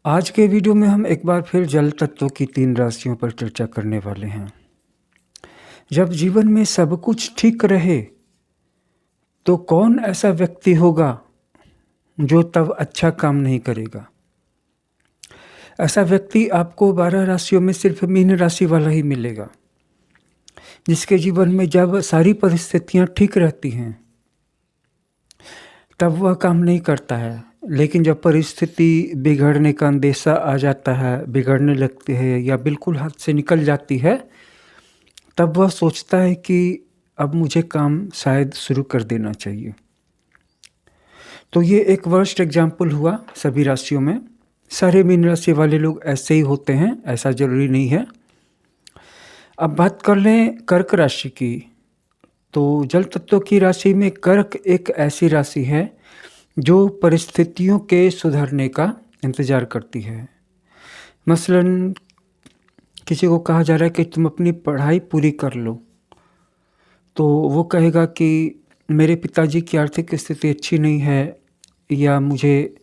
आज के वीडियो में हम एक बार फिर जल तत्व की 3 राशियों पर चर्चा करने वाले हैं। जब जीवन में सब कुछ ठीक रहे, तो कौन ऐसा व्यक्ति होगा जो तब अच्छा काम नहीं करेगा? ऐसा व्यक्ति आपको 12 राशियों में सिर्फ मीन राशि वाला ही मिलेगा, जिसके जीवन में जब सारी परिस्थितियां ठीक रहती हैं, तब वह काम नहीं करता है। लेकिन जब परिस्थिति बिगड़ने का अंदेशा आ जाता है, बिगड़ने लगती है या बिल्कुल हाथ से निकल जाती है, तब वह सोचता है कि अब मुझे काम शायद शुरू कर देना चाहिए। तो ये एक वर्स्ट एग्जाम्पल हुआ सभी राशियों में। सारे मीन राशि वाले लोग ऐसे ही होते हैं, ऐसा ज़रूरी नहीं है। अब बात कर लें कर्क राशि की। तो जल तत्व की राशि में कर्क एक ऐसी राशि है जो परिस्थितियों के सुधरने का इंतज़ार करती है। मसलन किसी को कहा जा रहा है कि तुम अपनी पढ़ाई पूरी कर लो, तो वो कहेगा कि मेरे पिताजी की आर्थिक स्थिति अच्छी नहीं है, या मुझे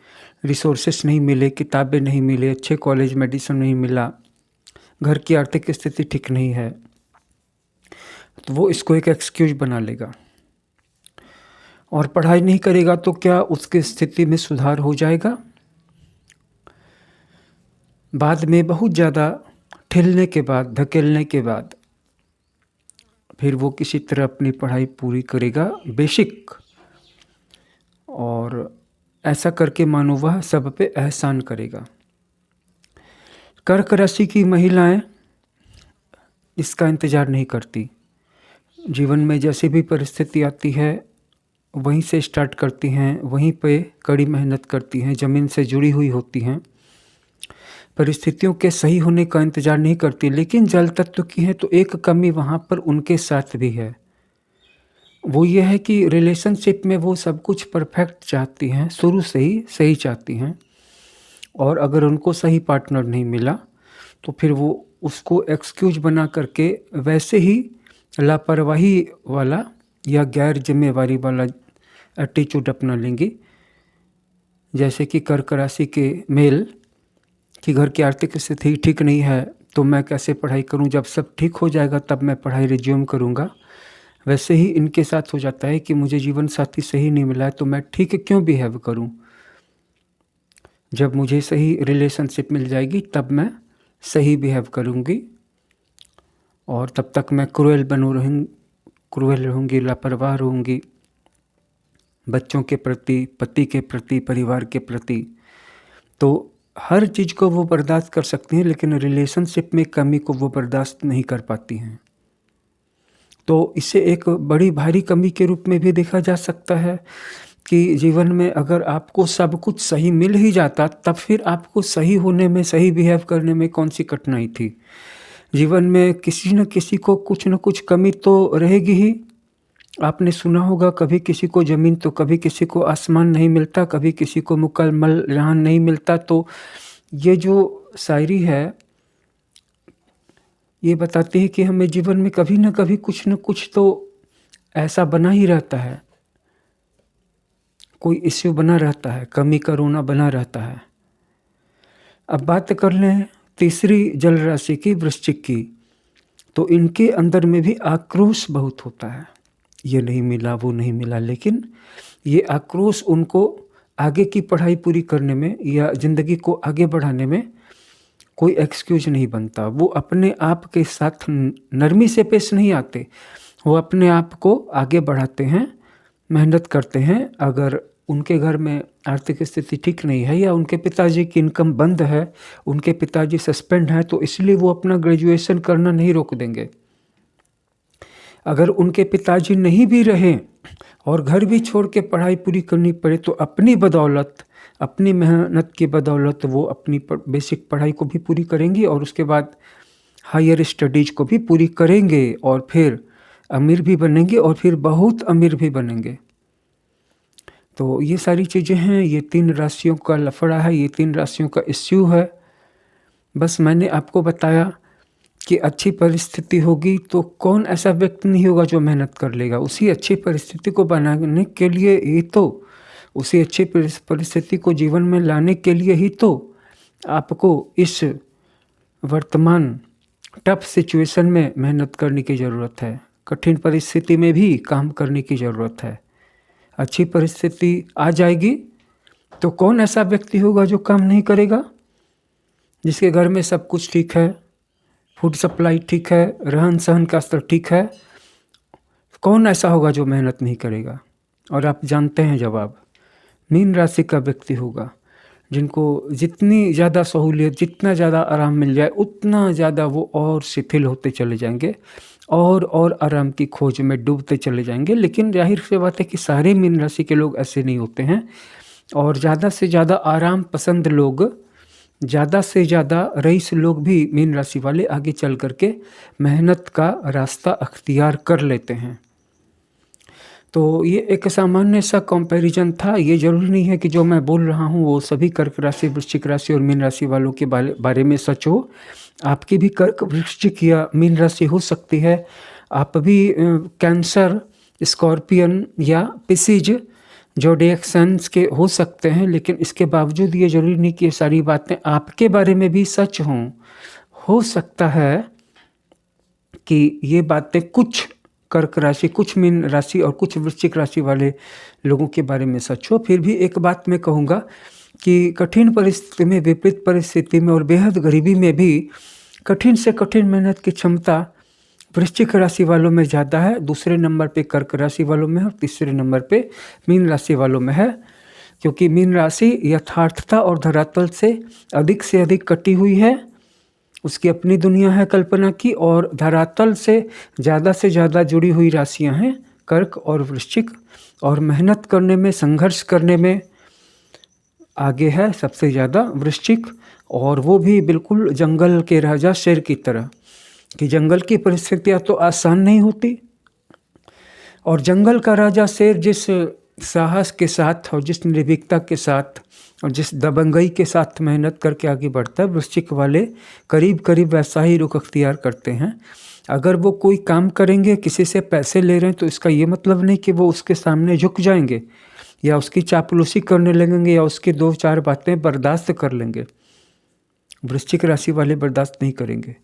रिसोर्सेस नहीं मिले, किताबें नहीं मिले, अच्छे कॉलेज में एडमिशन नहीं मिला, घर की आर्थिक स्थिति ठीक नहीं है, तो वो इसको एक एक्सक्यूज बना लेगा और पढ़ाई नहीं करेगा। तो क्या उसकी स्थिति में सुधार हो जाएगा? बाद में बहुत ज़्यादा ठेलने के बाद, धकेलने के बाद फिर वो किसी तरह अपनी पढ़ाई पूरी करेगा, बेसिक, और ऐसा करके मानो वह सब पे एहसान करेगा। कर्क राशि की महिलाएं इसका इंतज़ार नहीं करती। जीवन में जैसी भी परिस्थिति आती है, वहीं से स्टार्ट करती हैं, वहीं पे कड़ी मेहनत करती हैं, ज़मीन से जुड़ी हुई होती हैं, परिस्थितियों के सही होने का इंतज़ार नहीं करती। लेकिन जल तत्व की है तो एक कमी वहाँ पर उनके साथ भी है। वो ये है कि रिलेशनशिप में वो सब कुछ परफेक्ट चाहती हैं, शुरू से ही सही चाहती हैं, और अगर उनको सही पार्टनर नहीं मिला तो फिर वो उसको एक्सक्यूज बना करके वैसे ही लापरवाही वाला या गैर जिम्मेवारी वाला एटीट्यूड अपना लेंगी। जैसे कि कर्क राशि के मेल कि घर की आर्थिक स्थिति ठीक नहीं है, तो मैं कैसे पढ़ाई करूं, जब सब ठीक हो जाएगा तब मैं पढ़ाई रिज्यूम करूंगा। वैसे ही इनके साथ हो जाता है कि मुझे जीवन साथी सही नहीं मिला है, तो मैं ठीक क्यों बिहेव करूं, जब मुझे सही रिलेशनशिप मिल जाएगी तब मैं सही बिहेव करूंगी, और तब तक मैं क्रूएल रहूँगी, लापरवाह रहूँगी बच्चों के प्रति, पति के प्रति, परिवार के प्रति। तो हर चीज़ को वो बर्दाश्त कर सकती हैं, लेकिन रिलेशनशिप में कमी को वो बर्दाश्त नहीं कर पाती हैं। तो इसे एक बड़ी भारी कमी के रूप में भी देखा जा सकता है कि जीवन में अगर आपको सब कुछ सही मिल ही जाता, तब फिर आपको सही होने में, सही बिहेव करने में कौन सी कठिनाई थी? जीवन में किसी न किसी को कुछ न कुछ कमी तो रहेगी ही। आपने सुना होगा, कभी किसी को ज़मीन तो कभी किसी को आसमान नहीं मिलता, कभी किसी को मुकम्मल जहान नहीं मिलता। तो ये जो शायरी है, ये बताती है कि हमें जीवन में कभी न कभी कुछ न कुछ तो ऐसा बना ही रहता है, कोई इश्यू बना रहता है, कमी का रोना बना रहता है। अब बात कर लें तीसरी जल राशि की, वृश्चिक की। तो इनके अंदर में भी आक्रोश बहुत होता है, ये नहीं मिला, वो नहीं मिला, लेकिन ये आक्रोश उनको आगे की पढ़ाई पूरी करने में या ज़िंदगी को आगे बढ़ाने में कोई एक्सक्यूज नहीं बनता। वो अपने आप के साथ नरमी से पेश नहीं आते, वो अपने आप को आगे बढ़ाते हैं, मेहनत करते हैं। अगर उनके घर में आर्थिक स्थिति ठीक नहीं है या उनके पिताजी की इनकम बंद है, उनके पिताजी सस्पेंड हैं, तो इसलिए वो अपना ग्रेजुएशन करना नहीं रोक देंगे। अगर उनके पिताजी नहीं भी रहें और घर भी छोड़ के पढ़ाई पूरी करनी पड़े, तो अपनी बदौलत, अपनी मेहनत की बदौलत वो अपनी बेसिक पढ़ाई को भी पूरी करेंगी और उसके बाद हायर स्टडीज़ को भी पूरी करेंगे, और फिर अमीर भी बनेंगे, और फिर बहुत अमीर भी बनेंगे। तो ये सारी चीज़ें हैं, ये 3 राशियों का लफड़ा है, ये 3 राशियों का इश्यू है। बस मैंने आपको बताया कि अच्छी परिस्थिति होगी तो कौन ऐसा व्यक्ति नहीं होगा जो मेहनत कर लेगा। उसी अच्छी परिस्थिति को बनाने के लिए ही तो, उसी अच्छी परिस्थिति को जीवन में लाने के लिए ही तो आपको इस वर्तमान टफ सिचुएशन में मेहनत करने की ज़रूरत है। कठिन परिस्थिति में भी काम करने की ज़रूरत है। अच्छी परिस्थिति आ जाएगी तो कौन ऐसा व्यक्ति होगा जो काम नहीं करेगा? जिसके घर में सब कुछ ठीक है, फूड सप्लाई ठीक है, रहन सहन का स्तर ठीक है, कौन ऐसा होगा जो मेहनत नहीं करेगा? और आप जानते हैं जवाब, मीन राशि का व्यक्ति होगा जिनको जितनी ज़्यादा सहूलियत, जितना ज़्यादा आराम मिल जाए उतना ज़्यादा वो और शिथिल होते चले जाएंगे और आराम की खोज में डूबते चले जाएंगे। लेकिन जाहिर सी बात है कि सारे मीन राशि के लोग ऐसे नहीं होते हैं, और ज़्यादा से ज़्यादा आराम पसंद लोग, ज़्यादा से ज़्यादा रईस लोग भी मीन राशि वाले आगे चल करके मेहनत का रास्ता अख्तियार कर लेते हैं। तो ये एक सामान्य सा कंपैरिजन था। ये ज़रूरी नहीं है कि जो मैं बोल रहा हूँ वो सभी कर्क राशि, वृश्चिक राशि और मीन राशि वालों के बारे में सच हो। आपकी भी कर्क, वृश्चिक या मीन राशि हो सकती है। आप भी कैंसर, स्कॉर्पियन या पिसीज ज़ोडिएक साइंस के हो सकते हैं, लेकिन इसके बावजूद ये ज़रूरी नहीं कि ये सारी बातें आपके बारे में भी सच हों। हो सकता है कि ये बातें कुछ कर्क राशि, कुछ मीन राशि और कुछ वृश्चिक राशि वाले लोगों के बारे में सच हो। फिर भी एक बात मैं कहूँगा कि कठिन परिस्थिति में, विपरीत परिस्थिति में और बेहद गरीबी में भी कठिन से कठिन मेहनत की क्षमता वृश्चिक राशि वालों में ज़्यादा है। दूसरे नंबर पे कर्क राशि वालों में है और तीसरे नंबर पे मीन राशि वालों में है, क्योंकि मीन राशि यथार्थता और धरातल से अधिक कटी हुई है। उसकी अपनी दुनिया है कल्पना की, और धरातल से ज़्यादा जुड़ी हुई राशियां हैं कर्क और वृश्चिक, और मेहनत करने में, संघर्ष करने में आगे है सबसे ज़्यादा वृश्चिक, और वो भी बिल्कुल जंगल के राजा शेर की तरह, कि जंगल की परिस्थितियां तो आसान नहीं होती, और जंगल का राजा शेर जिस साहस के साथ और जिस निर्भीकता के साथ और जिस दबंगई के साथ मेहनत करके आगे बढ़ता है, वृश्चिक वाले करीब वैसा ही रुख अख्तियार करते हैं। अगर वो कोई काम करेंगे, किसी से पैसे ले रहे हैं, तो इसका ये मतलब नहीं कि वो उसके सामने झुक जाएंगे या उसकी चापलूसी करने लगेंगे या उसकी 2-4 बातें बर्दाश्त कर लेंगे। वृश्चिक राशि वाले बर्दाश्त नहीं करेंगे।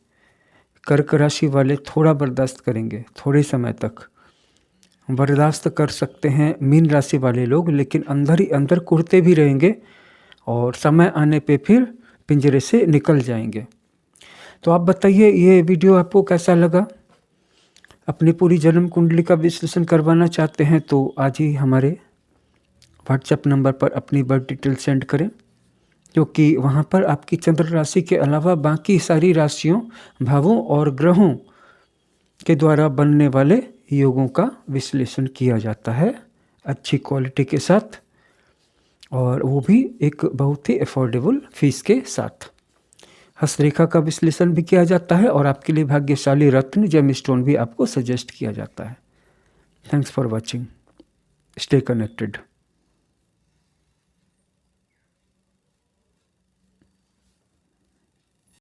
कर्क राशि वाले थोड़ा बर्दाश्त करेंगे, थोड़े समय तक बर्दाश्त कर सकते हैं मीन राशि वाले लोग, लेकिन अंदर ही अंदर कुढ़ते भी रहेंगे और समय आने पे फिर पिंजरे से निकल जाएंगे। तो आप बताइए, ये वीडियो आपको कैसा लगा? अपनी पूरी जन्म कुंडली का विश्लेषण करवाना चाहते हैं तो आज ही हमारे व्हाट्सएप नंबर पर अपनी बर्थ डिटेल सेंड करें, क्योंकि वहाँ पर आपकी चंद्र राशि के अलावा बाकी सारी राशियों, भावों और ग्रहों के द्वारा बनने वाले योगों का विश्लेषण किया जाता है अच्छी क्वालिटी के साथ, और वो भी एक बहुत ही अफोर्डेबल फीस के साथ। हस्तरेखा का विश्लेषण भी किया जाता है और आपके लिए भाग्यशाली रत्न, जेम स्टोन भी आपको सजेस्ट किया जाता है। Thanks for watching. Stay connected.